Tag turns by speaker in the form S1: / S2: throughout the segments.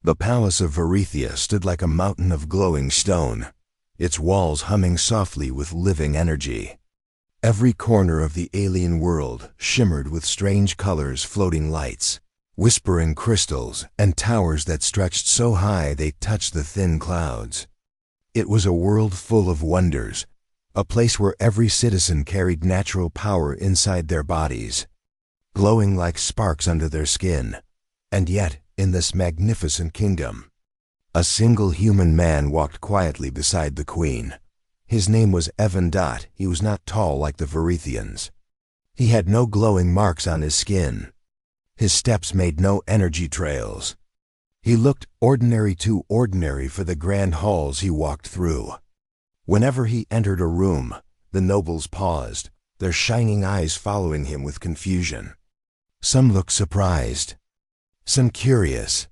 S1: The palace of Varithia stood like a mountain of glowing stone, its walls humming softly with living energy. Every corner of the alien world shimmered with strange colors, floating lights, whispering crystals, and towers that stretched so high they touched the thin clouds. It was a world full of wonders, a place where every citizen carried natural power inside their bodies, glowing like sparks under their skin. And yet, in this magnificent kingdom, a single human man walked quietly beside the queen. His name was Evan. He was not tall like the Varithians. He had no glowing marks on his skin. His steps made no energy trails. He looked ordinary, too ordinary for the grand halls he walked through. Whenever he entered a room, the nobles paused, their shining eyes following him with confusion. Some looked surprised, some curious.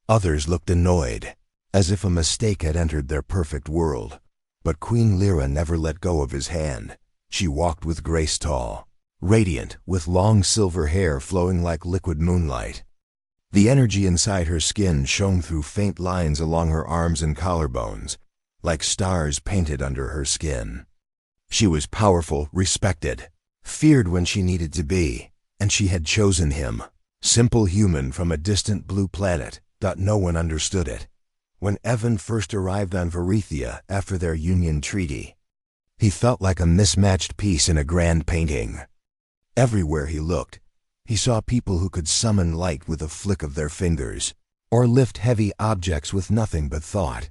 S1: Others looked annoyed, as if a mistake had entered their perfect world. But Queen Lyra never let go of his hand. She walked with grace, tall, radiant, with long silver hair flowing like liquid moonlight. The energy inside her skin shone through faint lines along her arms and collarbones, like stars painted under her skin. She was powerful, respected, feared when she needed to be, and she had chosen him, simple human from a distant blue planet. No one understood it. When Evan first arrived on Varithia after their union treaty, he felt like a mismatched piece in a grand painting. Everywhere he looked, he saw people who could summon light with a flick of their fingers, or lift heavy objects with nothing but thought.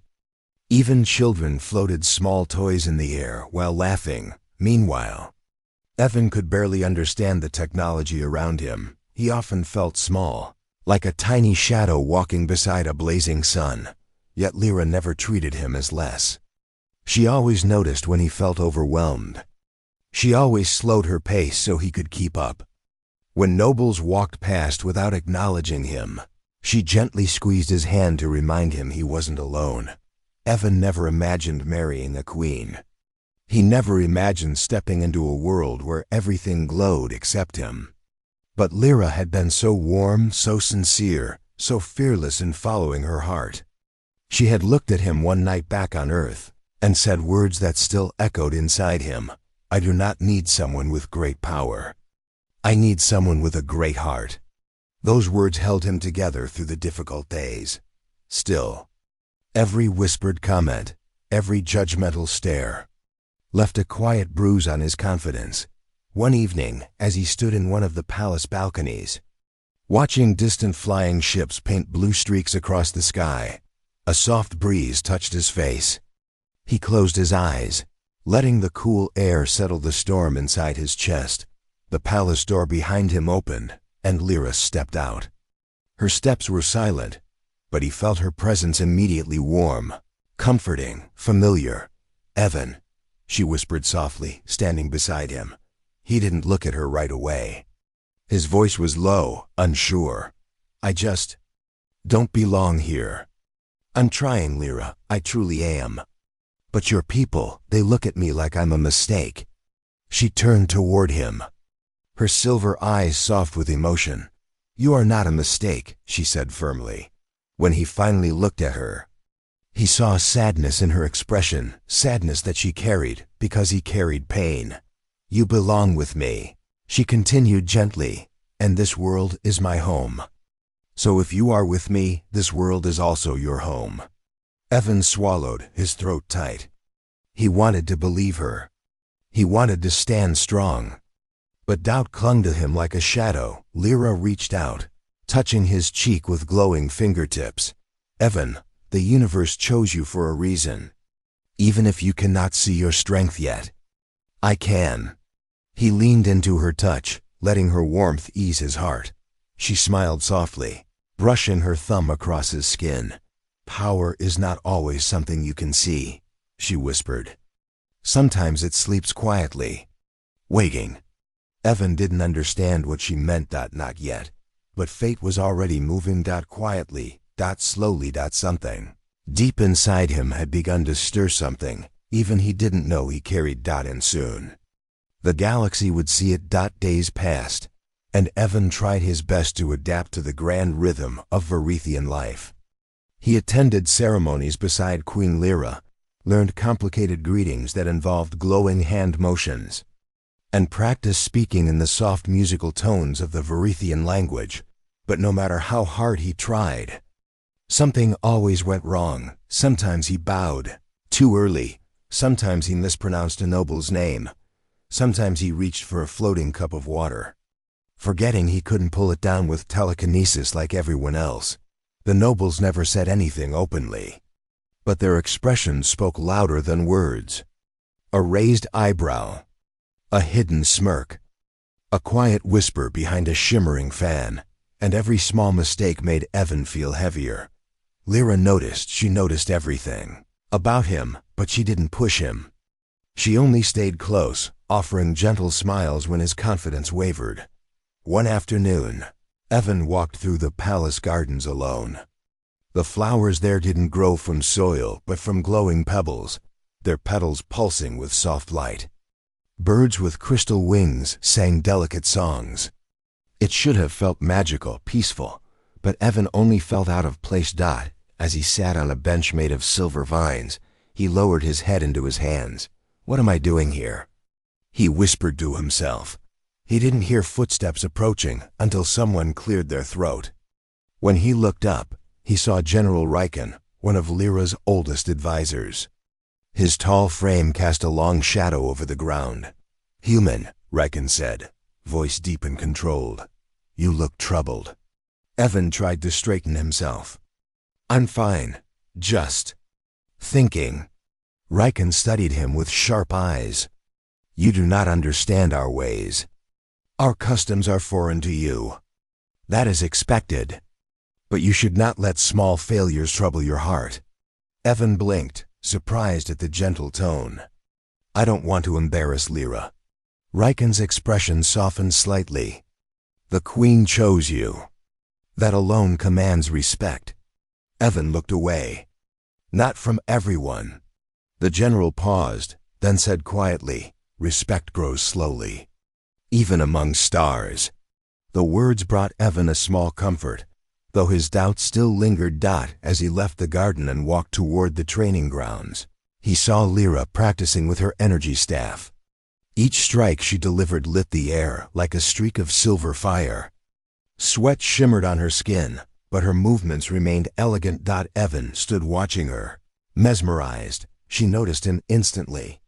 S1: Even children floated small toys in the air while laughing. Meanwhile, Evan could barely understand the technology around him. He often felt small, like a tiny shadow walking beside a blazing sun. Yet Lyra never treated him as less. She always noticed when he felt overwhelmed. She always slowed her pace so he could keep up. When nobles walked past without acknowledging him, she gently squeezed his hand to remind him he wasn't alone. Evan never imagined marrying a queen. He never imagined stepping into a world where everything glowed except him. But Lyra had been so warm, so sincere, so fearless in following her heart. She had looked at him one night back on Earth and said words that still echoed inside him. I do not need someone with great power. I need someone with a great heart. Those words held him together through the difficult days. Still, every whispered comment, every judgmental stare, left a quiet bruise on his confidence. One evening, as he stood in one of the palace balconies, watching distant flying ships paint blue streaks across the sky, a soft breeze touched his face. He closed his eyes, letting the cool air settle the storm inside his chest. The palace door behind him opened, and Lyra stepped out. Her steps were silent, but he felt her presence immediately warm, comforting, familiar. Evan, she whispered softly, standing beside him. He didn't look at her right away. His voice was low, unsure. I just don't belong here. I'm trying, Lyra, I truly am. But your people, they look at me like I'm a mistake. She turned toward him, her silver eyes soft with emotion. You are not a mistake, she said firmly. When he finally looked at her, he saw sadness in her expression, sadness that she carried because he carried pain. You belong with me, she continued gently, and this world is my home. So if you are with me, this world is also your home. Evan swallowed, his throat tight. He wanted to believe her. He wanted to stand strong. But doubt clung to him like a shadow. Lyra reached out, touching his cheek with glowing fingertips. Evan, the universe chose you for a reason. Even if you cannot see your strength yet, I can. He leaned into her touch, letting her warmth ease his heart. She smiled softly, brushing her thumb across his skin. Power is not always something you can see, she whispered. Sometimes it sleeps quietly, waiting. Evan didn't understand what she meant. Not yet. But fate was already moving. Quietly, slowly. Something deep inside him had begun to stir something. Even he didn't know he carried. And soon, the galaxy would see it. Days passed, and Evan tried his best to adapt to the grand rhythm of Varithian life. He attended ceremonies beside Queen Lyra, learned complicated greetings that involved glowing hand motions, and practiced speaking in the soft musical tones of the Varethian language. But no matter how hard he tried, something always went wrong. Sometimes he bowed too early, sometimes he mispronounced a noble's name, sometimes he reached for a floating cup of water, forgetting he couldn't pull it down with telekinesis like everyone else. The nobles never said anything openly, but their expressions spoke louder than words. A raised eyebrow, a hidden smirk, a quiet whisper behind a shimmering fan, and every small mistake made Evan feel heavier. Lyra noticed. She noticed everything about him, but she didn't push him. She only stayed close, offering gentle smiles when his confidence wavered. One afternoon, Evan walked through the palace gardens alone. The flowers there didn't grow from soil, but from glowing pebbles, their petals pulsing with soft light. Birds with crystal wings sang delicate songs. It should have felt magical, peaceful, but Evan only felt out of place. As he sat on a bench made of silver vines, he lowered his head into his hands. "What am I doing here?" he whispered to himself. He didn't hear footsteps approaching until someone cleared their throat. When he looked up, he saw General Riken, one of Lyra's oldest advisors. His tall frame cast a long shadow over the ground. "Human," Riken said, voice deep and controlled. "You look troubled." Evan tried to straighten himself. "I'm fine, just thinking." Riken studied him with sharp eyes. "You do not understand our ways. Our customs are foreign to you. That is expected. But you should not let small failures trouble your heart." Evan blinked, surprised at the gentle tone. "I don't want to embarrass Lyra." Riken's expression softened slightly. "The Queen chose you. That alone commands respect." Evan looked away. "Not from everyone." The general paused, then said quietly, "Respect grows slowly, even among stars." The words brought Evan a small comfort, though his doubts still lingered. As he left the garden and walked toward the training grounds, he saw Lyra practicing with her energy staff. Each strike she delivered lit the air like a streak of silver fire. Sweat shimmered on her skin, but her movements remained elegant. Evan stood watching her, mesmerized. She noticed him instantly.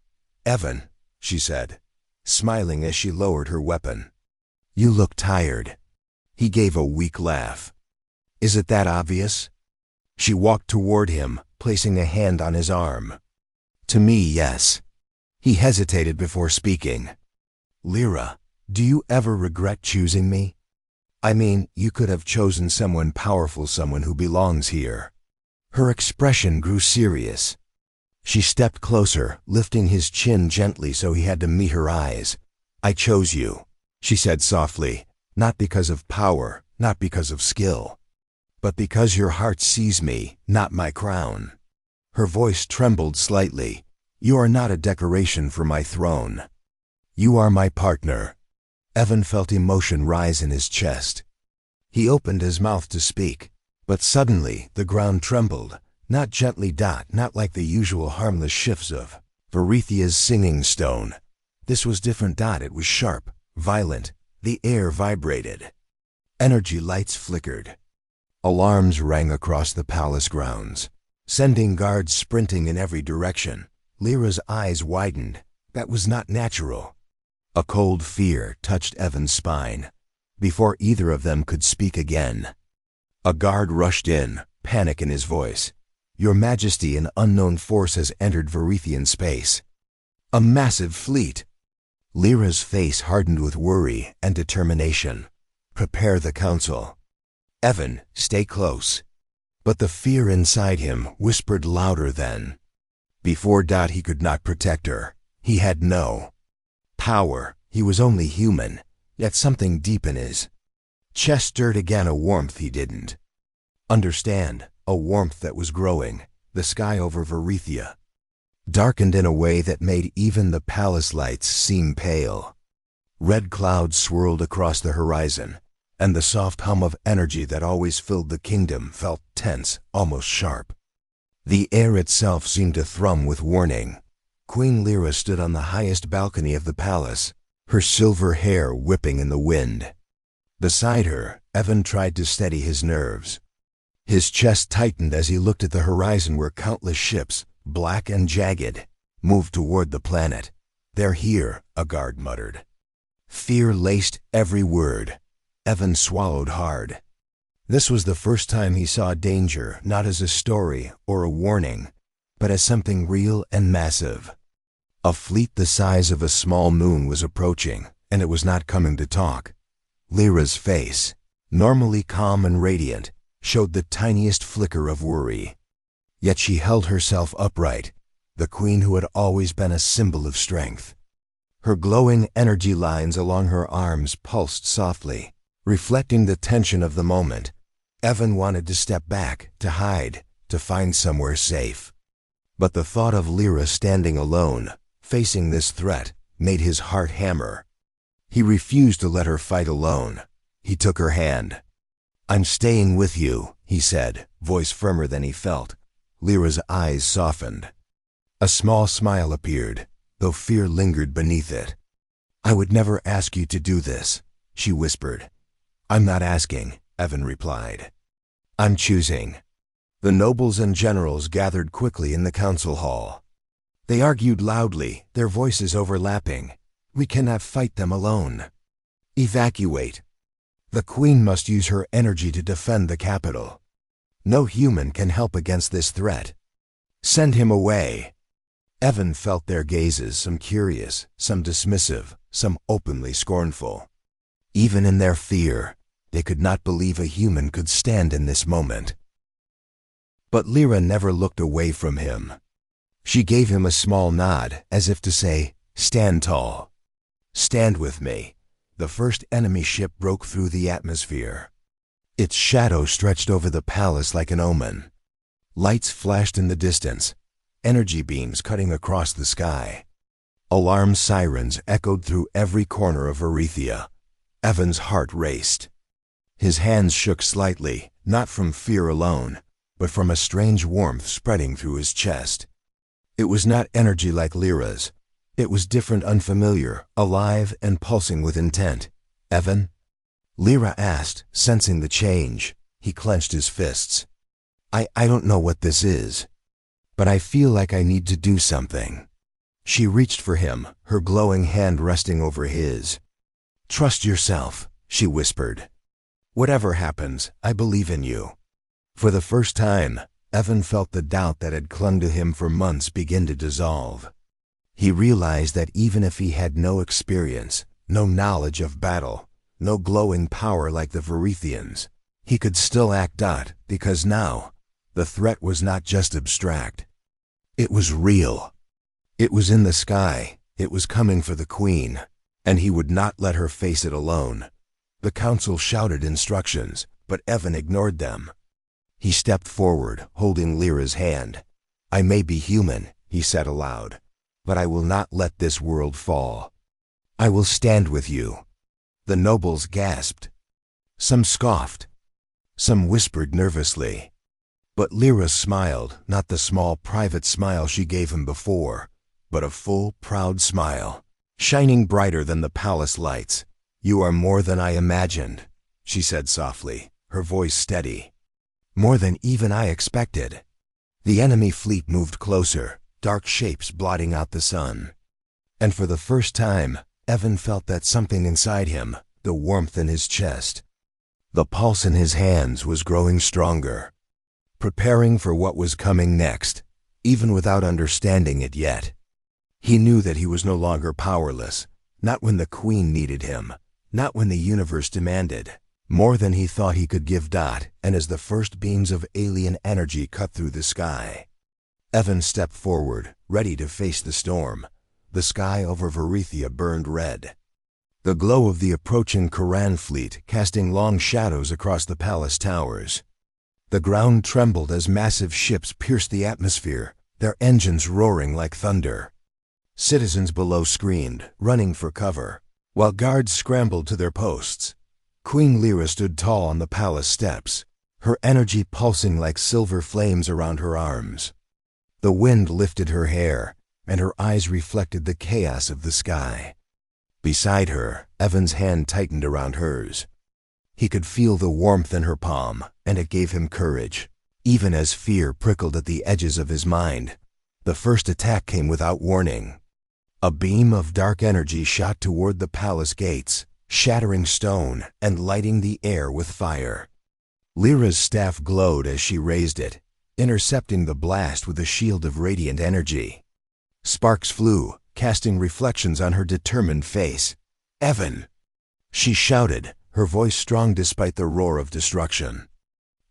S1: "Evan," she said, smiling as she lowered her weapon. "You look tired." He gave a weak laugh. "Is it that obvious?" She walked toward him, placing a hand on his arm. "To me, yes." He hesitated before speaking. "Lyra, do you ever regret choosing me? I mean, you could have chosen someone powerful, someone who belongs here." Her expression grew serious. She stepped closer, lifting his chin gently so he had to meet her eyes. "I chose you," she said softly, "not because of power, not because of skill, but because your heart sees me, not my crown." Her voice trembled slightly. "You are not a decoration for my throne. You are my partner." Evan felt emotion rise in his chest. He opened his mouth to speak, but suddenly the ground trembled, not gently. Not like the usual harmless shifts of Varethia's singing stone. This was different. It was sharp, violent. The air vibrated. Energy lights flickered. Alarms rang across the palace grounds, sending guards sprinting in every direction. Lyra's eyes widened. That was not natural. A cold fear touched Evan's spine. Before either of them could speak again, a guard rushed in, panic in his voice. "Your Majesty, an unknown force has entered Varethian space. A massive fleet." Lyra's face hardened with worry and determination. "Prepare the council." "Evan, stay close." But the fear inside him whispered louder than before. He could not protect her. He had no power. He was only human, yet something deep in his chest stirred again, a warmth he didn't understand, a warmth that was growing. The sky over Varethia darkened in a way that made even the palace lights seem pale. Red clouds swirled across the horizon, and the soft hum of energy that always filled the kingdom felt tense, almost sharp. The air itself seemed to thrum with warning. Queen Lyra stood on the highest balcony of the palace, her silver hair whipping in the wind. Beside her, Evan tried to steady his nerves. His chest tightened as he looked at the horizon where countless ships, black and jagged, moved toward the planet. "They're here," a guard muttered. Fear laced every word. Evan swallowed hard. This was the first time he saw danger not as a story or a warning, but as something real and massive. A fleet the size of a small moon was approaching, and it was not coming to talk. Lyra's face, normally calm and radiant, showed the tiniest flicker of worry. Yet she held herself upright, the queen who had always been a symbol of strength. Her glowing energy lines along her arms pulsed softly, reflecting the tension of the moment. Evan wanted to step back, to hide, to find somewhere safe. But the thought of Lyra standing alone, facing this threat, made his heart hammer. He refused to let her fight alone. He took her hand. "I'm staying with you," he said, voice firmer than he felt. Lyra's eyes softened. A small smile appeared, though fear lingered beneath it. "I would never ask you to do this," she whispered. "I'm not asking," Evan replied. "I'm choosing." The nobles and generals gathered quickly in the council hall. They argued loudly, their voices overlapping. "We cannot fight them alone. Evacuate. The queen must use her energy to defend the capital. No human can help against this threat. Send him away." Evan felt their gazes, some curious, some dismissive, some openly scornful. Even in their fear, they could not believe a human could stand in this moment. But Lyra never looked away from him. She gave him a small nod, as if to say, "Stand tall. Stand with me." The first enemy ship broke through the atmosphere. Its shadow stretched over the palace like an omen. Lights flashed in the distance, energy beams cutting across the sky. Alarm sirens echoed through every corner of Erythia. Evan's heart raced. His hands shook slightly, not from fear alone, but from a strange warmth spreading through his chest. It was not energy like Lyra's. It was different, unfamiliar, alive and pulsing with intent. "Evan?" Lyra asked, sensing the change. He clenched his fists. I don't know what this is, but I feel like I need to do something." She reached for him, her glowing hand resting over his. "Trust yourself," she whispered. "Whatever happens, I believe in you." For the first time, Evan felt the doubt that had clung to him for months begin to dissolve. He realized that even if he had no experience, no knowledge of battle, no glowing power like the Varethians, he could still act out, because now, the threat was not just abstract. It was real. It was in the sky, it was coming for the queen, and he would not let her face it alone. The council shouted instructions, but Evan ignored them. He stepped forward, holding Lyra's hand. "I may be human," he said aloud, "but I will not let this world fall. I will stand with you." The nobles gasped. Some scoffed. Some whispered nervously. But Lyra smiled, not the small private smile she gave him before, but a full, proud smile, shining brighter than the palace lights. "You are more than I imagined," she said softly, her voice steady. "More than even I expected." The enemy fleet moved closer, dark shapes blotting out the sun. And for the first time, Evan felt that something inside him, the warmth in his chest. The pulse in his hands was growing stronger, preparing for what was coming next, even without understanding it yet. He knew that he was no longer powerless, not when the queen needed him, not when the universe demanded, more than he thought he could give. And as the first beams of alien energy cut through the sky, Evan stepped forward, ready to face the storm. The sky over Varethiya burned red. The glow of the approaching Quran fleet casting long shadows across the palace towers. The ground trembled as massive ships pierced the atmosphere, their engines roaring like thunder. Citizens below screamed, running for cover, while guards scrambled to their posts. Queen Lyra stood tall on the palace steps, her energy pulsing like silver flames around her arms. The wind lifted her hair, and her eyes reflected the chaos of the sky. Beside her, Evan's hand tightened around hers. He could feel the warmth in her palm, and it gave him courage, even as fear prickled at the edges of his mind. The first attack came without warning. A beam of dark energy shot toward the palace gates, shattering stone and lighting the air with fire. Lyra's staff glowed as she raised it, intercepting the blast with a shield of radiant energy. Sparks flew, casting reflections on her determined face. "Evan!" she shouted, her voice strong despite the roar of destruction.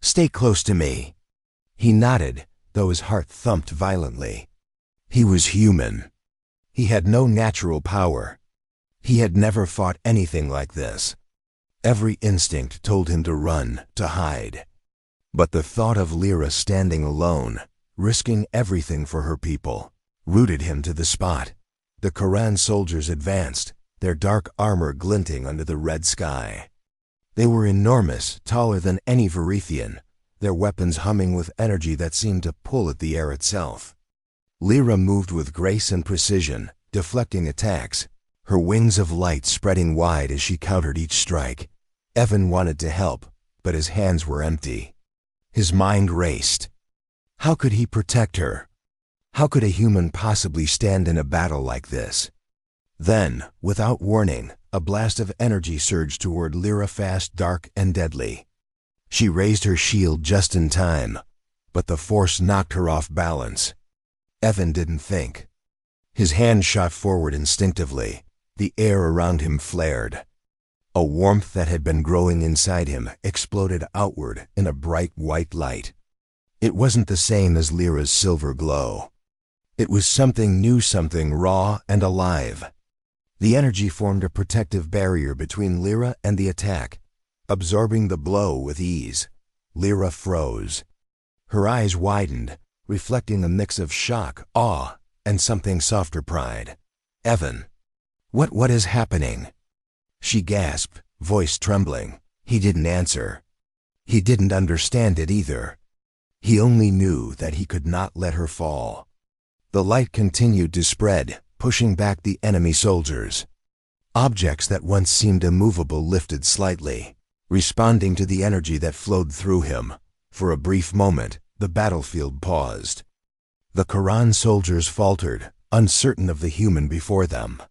S1: "Stay close to me." He nodded, though his heart thumped violently. He was human. He had no natural power. He had never fought anything like this. Every instinct told him to run, to hide. But the thought of Lyra standing alone, risking everything for her people, rooted him to the spot. The Quran soldiers advanced, their dark armor glinting under the red sky. They were enormous, taller than any Varethian, their weapons humming with energy that seemed to pull at the air itself. Lyra moved with grace and precision, deflecting attacks, her wings of light spreading wide as she countered each strike. Evan wanted to help, but his hands were empty. His mind raced. How could he protect her? How could a human possibly stand in a battle like this? Then, without warning, a blast of energy surged toward Lyra, fast, dark, and deadly. She raised her shield just in time, but the force knocked her off balance. Evan didn't think. His hand shot forward instinctively. The air around him flared. A warmth that had been growing inside him exploded outward in a bright white light. It wasn't the same as Lyra's silver glow. It was something new, something raw and alive. The energy formed a protective barrier between Lyra and the attack, absorbing the blow with ease. Lyra froze. Her eyes widened, reflecting a mix of shock, awe, and something softer pride. "Evan, what is happening?" She gasped, voice trembling. He didn't answer. He didn't understand it either. He only knew that he could not let her fall. The light continued to spread, pushing back the enemy soldiers. Objects that once seemed immovable lifted slightly, responding to the energy that flowed through him. For a brief moment, the battlefield paused. The Quran soldiers faltered, uncertain of the human before them.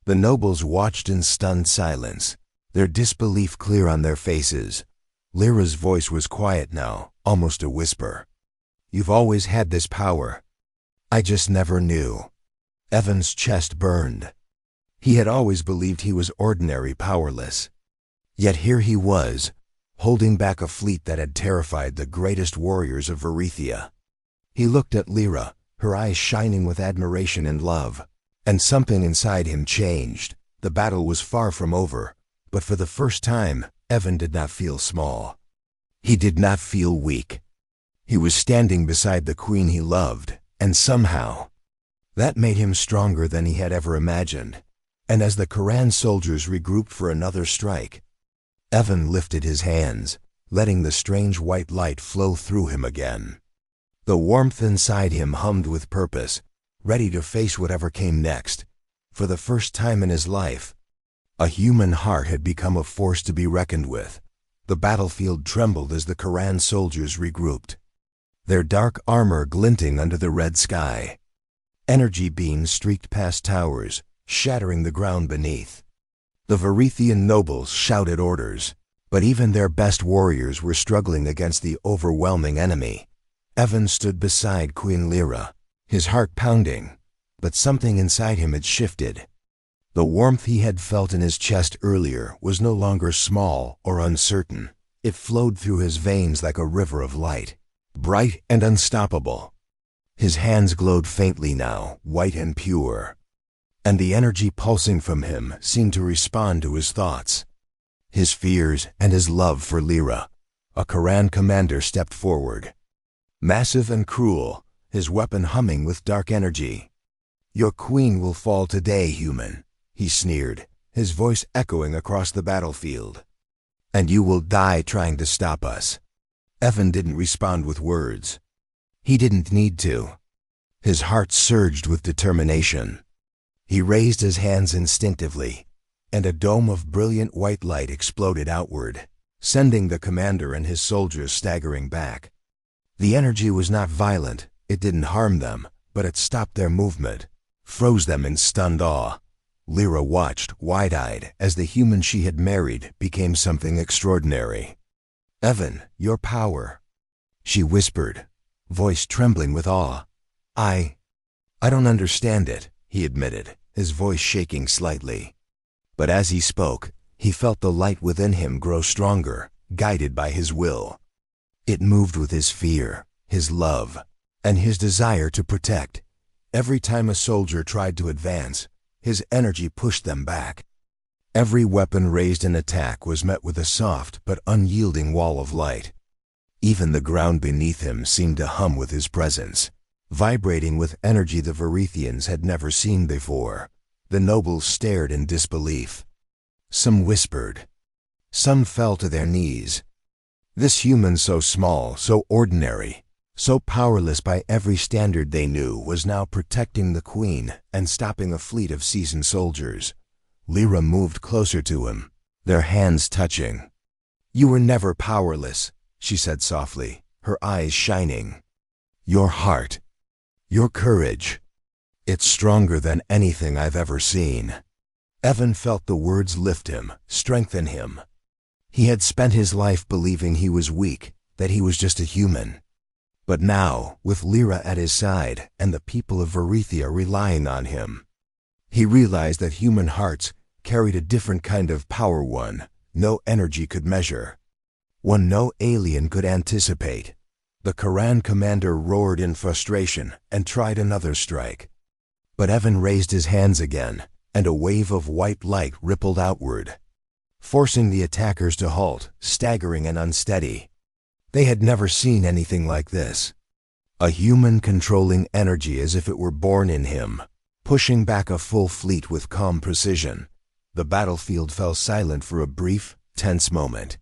S1: The nobles watched in stunned silence, their disbelief clear on their faces. Lyra's voice was quiet now, almost a whisper. "You've always had this power. I just never knew." Evan's chest burned. He had always believed he was ordinary, powerless. Yet here he was, holding back a fleet that had terrified the greatest warriors of Varethia. He looked at Lyra, her eyes shining with admiration and love. And something inside him changed. The battle was far from over, but for the first time, Evan did not feel small. He did not feel weak. He was standing beside the queen he loved, and somehow, that made him stronger than he had ever imagined. And as the Quran soldiers regrouped for another strike, Evan lifted his hands, letting the strange white light flow through him again. The warmth inside him hummed with purpose, ready to face whatever came next. For the first time in his life, a human heart had become a force to be reckoned with. The battlefield trembled as the Quran soldiers regrouped, their dark armor glinting under the red sky. Energy beams streaked past towers, shattering the ground beneath. The Varethian nobles shouted orders, but even their best warriors were struggling against the overwhelming enemy. Evan stood beside Queen Lyra, his heart pounding, but something inside him had shifted. The warmth he had felt in his chest earlier was no longer small or uncertain. It flowed through his veins like a river of light, bright and unstoppable. His hands glowed faintly now, white and pure, and the energy pulsing from him seemed to respond to his thoughts, his fears, and his love for Lyra. A Quran commander stepped forward, massive and cruel, his weapon humming with dark energy. "Your queen will fall today, human," he sneered, his voice echoing across the battlefield. And you will die trying to stop us." Evan didn't respond with words. He didn't need to. His heart surged with determination. He raised his hands instinctively, and a dome of brilliant white light exploded outward, sending the commander and his soldiers staggering back. The energy was not violent, it didn't harm them, but it stopped their movement, froze them in stunned awe. Lyra watched, wide-eyed, as the human she had married became something extraordinary. "Evan, your power," she whispered, voice trembling with awe. I don't understand it," he admitted, his voice shaking slightly. But as he spoke, he felt the light within him grow stronger, guided by his will. It moved with his fear, his love, and his desire to protect. Every time a soldier tried to advance, his energy pushed them back. Every weapon raised in attack was met with a soft but unyielding wall of light. Even the ground beneath him seemed to hum with his presence, vibrating with energy the Varethians had never seen before. The nobles stared in disbelief. Some whispered. Some fell to their knees. This human so small, so ordinary, so powerless by every standard they knew, was now protecting the queen and stopping a fleet of seasoned soldiers. Lyra moved closer to him, their hands touching. "You were never powerless," she said softly, her eyes shining. "Your heart, your courage, it's stronger than anything I've ever seen." Evan felt the words lift him, strengthen him. He had spent his life believing he was weak, that he was just a human. But now, with Lyra at his side and the people of Varethia relying on him, he realized that human hearts carried a different kind of power, one no energy could measure, one no alien could anticipate. The Quran commander roared in frustration and tried another strike. But Evan raised his hands again, and a wave of white light rippled outward, forcing the attackers to halt, staggering and unsteady. They had never seen anything like this. A human controlling energy as if it were born in him, pushing back a full fleet with calm precision. The battlefield fell silent for a brief, tense moment.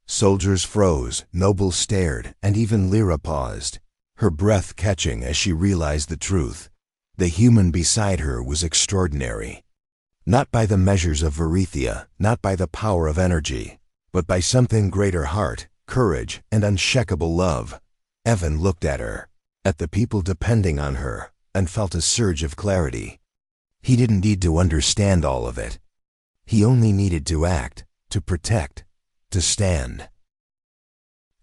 S1: Soldiers froze, nobles stared, and even Lyra paused, her breath catching as she realized the truth. The human beside her was extraordinary. Not by the measures of Varethia, not by the power of energy, but by something greater: heart, courage, and unshakable love. Evan looked at her, at the people depending on her, and felt a surge of clarity. He didn't need to understand all of it. He only needed to act, to protect, to stand.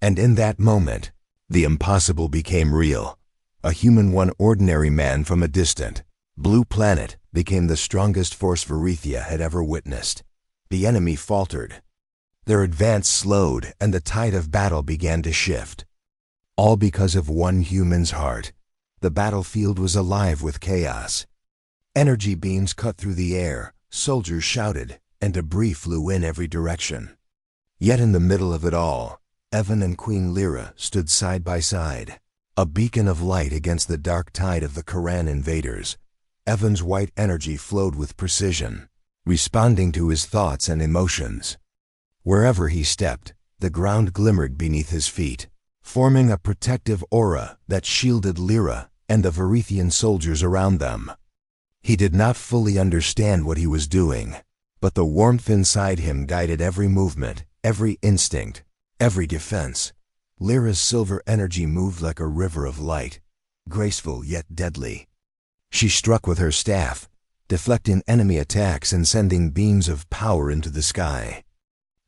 S1: And in that moment, the impossible became real. A human, one ordinary man from a distant, blue planet, became the strongest force Varethia had ever witnessed. The enemy faltered. Their advance slowed, and the tide of battle began to shift. All because of one human's heart. The battlefield was alive with chaos. Energy beams cut through the air, soldiers shouted, and debris flew in every direction. Yet in the middle of it all, Evan and Queen Lyra stood side by side, a beacon of light against the dark tide of the Quran invaders. Evan's white energy flowed with precision, responding to his thoughts and emotions. Wherever he stepped, the ground glimmered beneath his feet, forming a protective aura that shielded Lyra and the Varethian soldiers around them. He did not fully understand what he was doing, but the warmth inside him guided every movement, every instinct, every defense. Lyra's silver energy moved like a river of light, graceful yet deadly. She struck with her staff, deflecting enemy attacks and sending beams of power into the sky.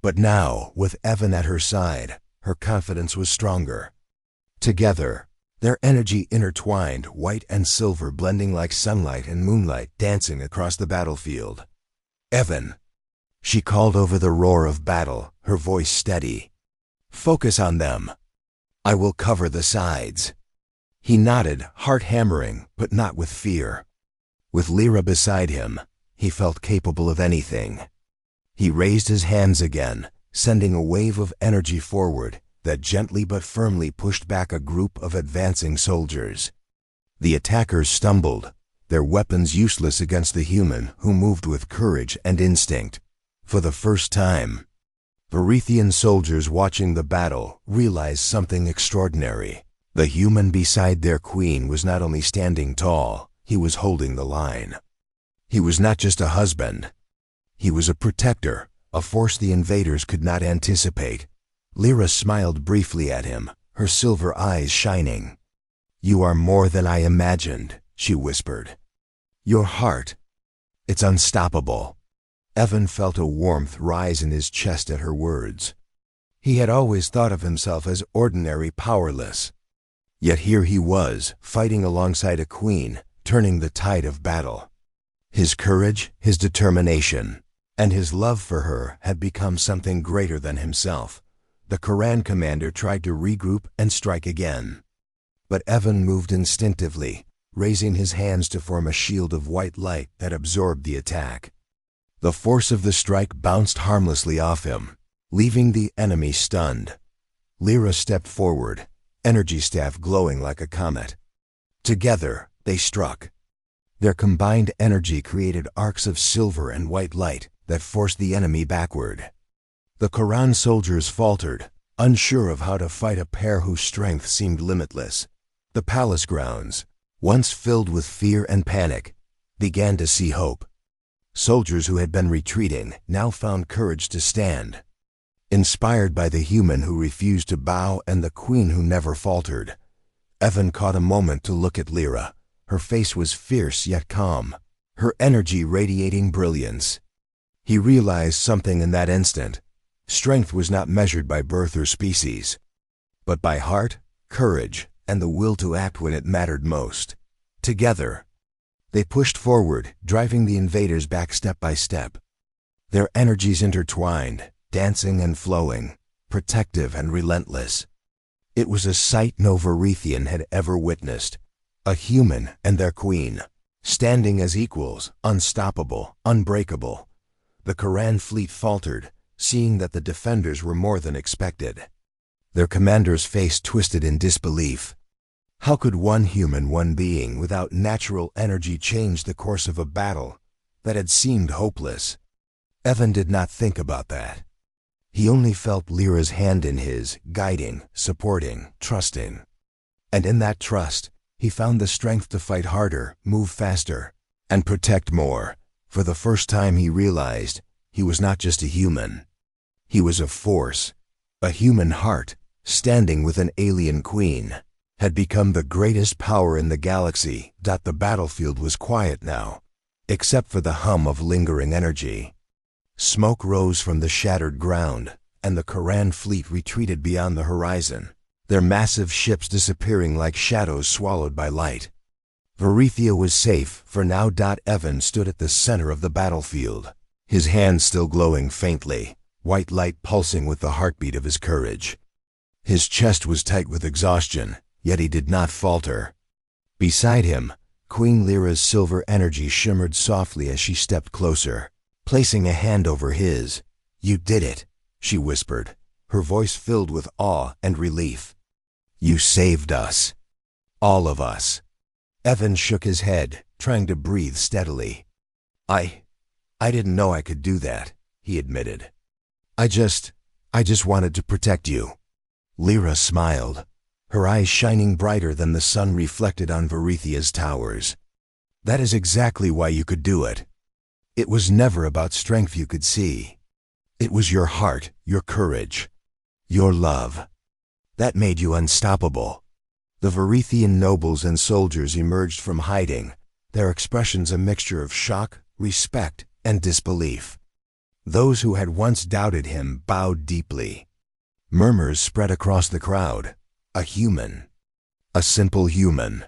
S1: But now, with Evan at her side, her confidence was stronger. Together, their energy intertwined, white and silver blending like sunlight and moonlight dancing across the battlefield. "Evan," she called over the roar of battle, her voice steady. "Focus on them. I will cover the sides." He nodded, heart hammering, but not with fear. With Lyra beside him, he felt capable of anything. He raised his hands again, sending a wave of energy forward that gently but firmly pushed back a group of advancing soldiers. The attackers stumbled, their weapons useless against the human who moved with courage and instinct. For the first time, Varethian soldiers watching the battle realized something extraordinary. The human beside their queen was not only standing tall, he was holding the line. He was not just a husband. He was a protector, a force the invaders could not anticipate. Lyra smiled briefly at him, her silver eyes shining. "You are more than I imagined," she whispered. "Your heart, it's unstoppable." Evan felt a warmth rise in his chest at her words. He had always thought of himself as ordinary, powerless. Yet here he was, fighting alongside a queen, turning the tide of battle. His courage, his determination, and his love for her had become something greater than himself. The Quran commander tried to regroup and strike again. But Evan moved instinctively, raising his hands to form a shield of white light that absorbed the attack. The force of the strike bounced harmlessly off him, leaving the enemy stunned. Lyra stepped forward, energy staff glowing like a comet. Together, they struck. Their combined energy created arcs of silver and white light that forced the enemy backward. The Quran soldiers faltered, unsure of how to fight a pair whose strength seemed limitless. The palace grounds, once filled with fear and panic, began to see hope. Soldiers who had been retreating now found courage to stand. Inspired by the human who refused to bow and the queen who never faltered, Evan caught a moment to look at Lyra. Her face was fierce yet calm, her energy radiating brilliance. He realized something in that instant. Strength was not measured by birth or species, but by heart, courage, and the will to act when it mattered most. Together, they pushed forward, driving the invaders back step by step. Their energies intertwined, dancing and flowing, protective and relentless. It was a sight no Varethian had ever witnessed. A human and their queen, standing as equals, unstoppable, unbreakable. The Quran fleet faltered, seeing that the defenders were more than expected. Their commander's face twisted in disbelief. How could one human, one being without natural energy change the course of a battle that had seemed hopeless? Evan did not think about that. He only felt Lyra's hand in his, guiding, supporting, trusting. And in that trust, he found the strength to fight harder, move faster, and protect more. For the first time he realized he was not just a human. He was a force. A human heart, standing with an alien queen, had become the greatest power in the galaxy. The battlefield was quiet now, except for the hum of lingering energy. Smoke rose from the shattered ground, and the Quran fleet retreated beyond the horizon, their massive ships disappearing like shadows swallowed by light. Varethia was safe, for now. Evan stood at the center of the battlefield, his hands still glowing faintly, white light pulsing with the heartbeat of his courage. His chest was tight with exhaustion, yet he did not falter. Beside him, Queen Lyra's silver energy shimmered softly as she stepped closer, placing a hand over his. "You did it," she whispered, her voice filled with awe and relief. "You saved us. All of us." Evan shook his head, trying to breathe steadily. I didn't know I could do that," he admitted. I just wanted to protect you." Lyra smiled, her eyes shining brighter than the sun reflected on Varethia's towers. "That is exactly why you could do it. It was never about strength you could see. It was your heart, your courage, your love. That made you unstoppable." The Varethian nobles and soldiers emerged from hiding, their expressions a mixture of shock, respect, and disbelief. Those who had once doubted him bowed deeply. Murmurs spread across the crowd. A human, a simple human,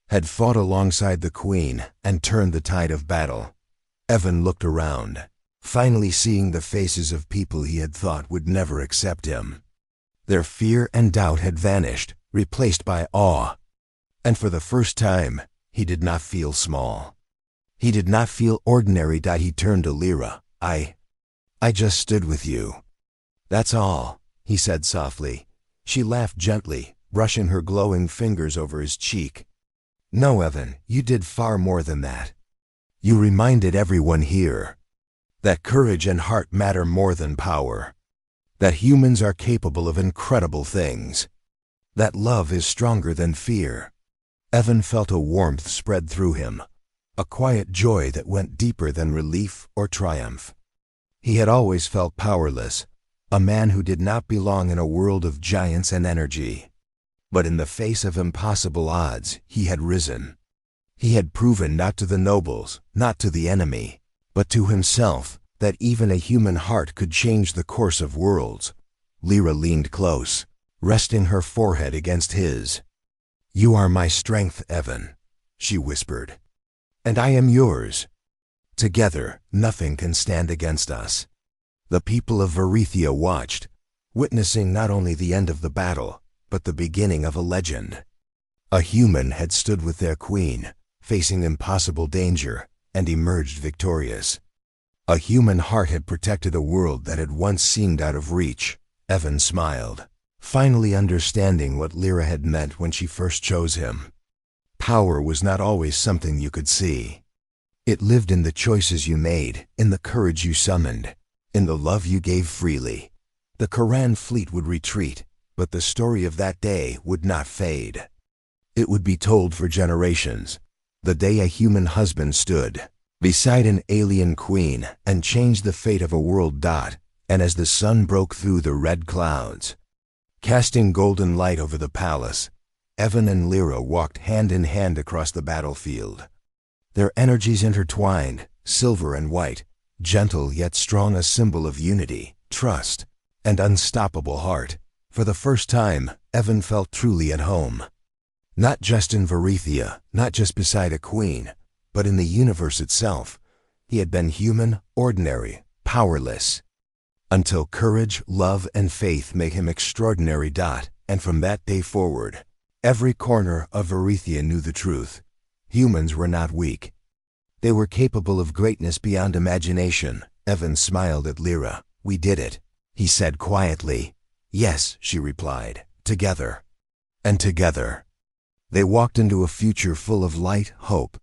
S1: had fought alongside the queen and turned the tide of battle. Evan looked around, finally seeing the faces of people he had thought would never accept him. Their fear and doubt had vanished, replaced by awe. And for the first time, he did not feel small. He did not feel ordinary. He turned to Lyra. I just stood with you. That's all," he said softly. She laughed gently, brushing her glowing fingers over his cheek. "No, Evan, you did far more than that. You reminded everyone here that courage and heart matter more than power. that humans are capable of incredible things, that love is stronger than fear. Evan felt a warmth spread through him, a quiet joy that went deeper than relief or triumph. He had always felt powerless, a man who did not belong in a world of giants and energy. But in the face of impossible odds, he had risen. He had proven not to the nobles, not to the enemy, but to himself, that even a human heart could change the course of worlds. Lyra leaned close, resting her forehead against his. "You are my strength, Evan," she whispered. "And I am yours. Together, nothing can stand against us." The people of Varithia watched, witnessing not only the end of the battle, but the beginning of a legend. A human had stood with their queen, facing impossible danger, and emerged victorious. A human heart had protected a world that had once seemed out of reach. Evan smiled, finally understanding what Lyra had meant when she first chose him. Power was not always something you could see. It lived in the choices you made, in the courage you summoned, in the love you gave freely. The Quran fleet would retreat, but the story of that day would not fade. It would be told for generations, the day a human husband stood beside an alien queen and changed the fate of a world. And as the sun broke through the red clouds, casting golden light over the palace, Evan and Lyra walked hand in hand across the battlefield. Their energies intertwined, silver and white, gentle yet strong, a symbol of unity, trust, and unstoppable heart. For the first time, Evan felt truly at home. Not just in Varithia, not just beside a queen, but in the universe itself. He had been human, ordinary, powerless, until courage, love, and faith made him extraordinary. And from that day forward, every corner of Varithia knew the truth. Humans were not weak. They were capable of greatness beyond imagination. Evan smiled at Lyra. "We did it," he said quietly. "Yes," she replied. "Together." And together, they walked into a future full of light, hope,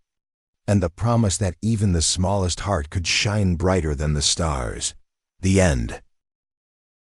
S1: and the promise that even the smallest heart could shine brighter than the stars. The end.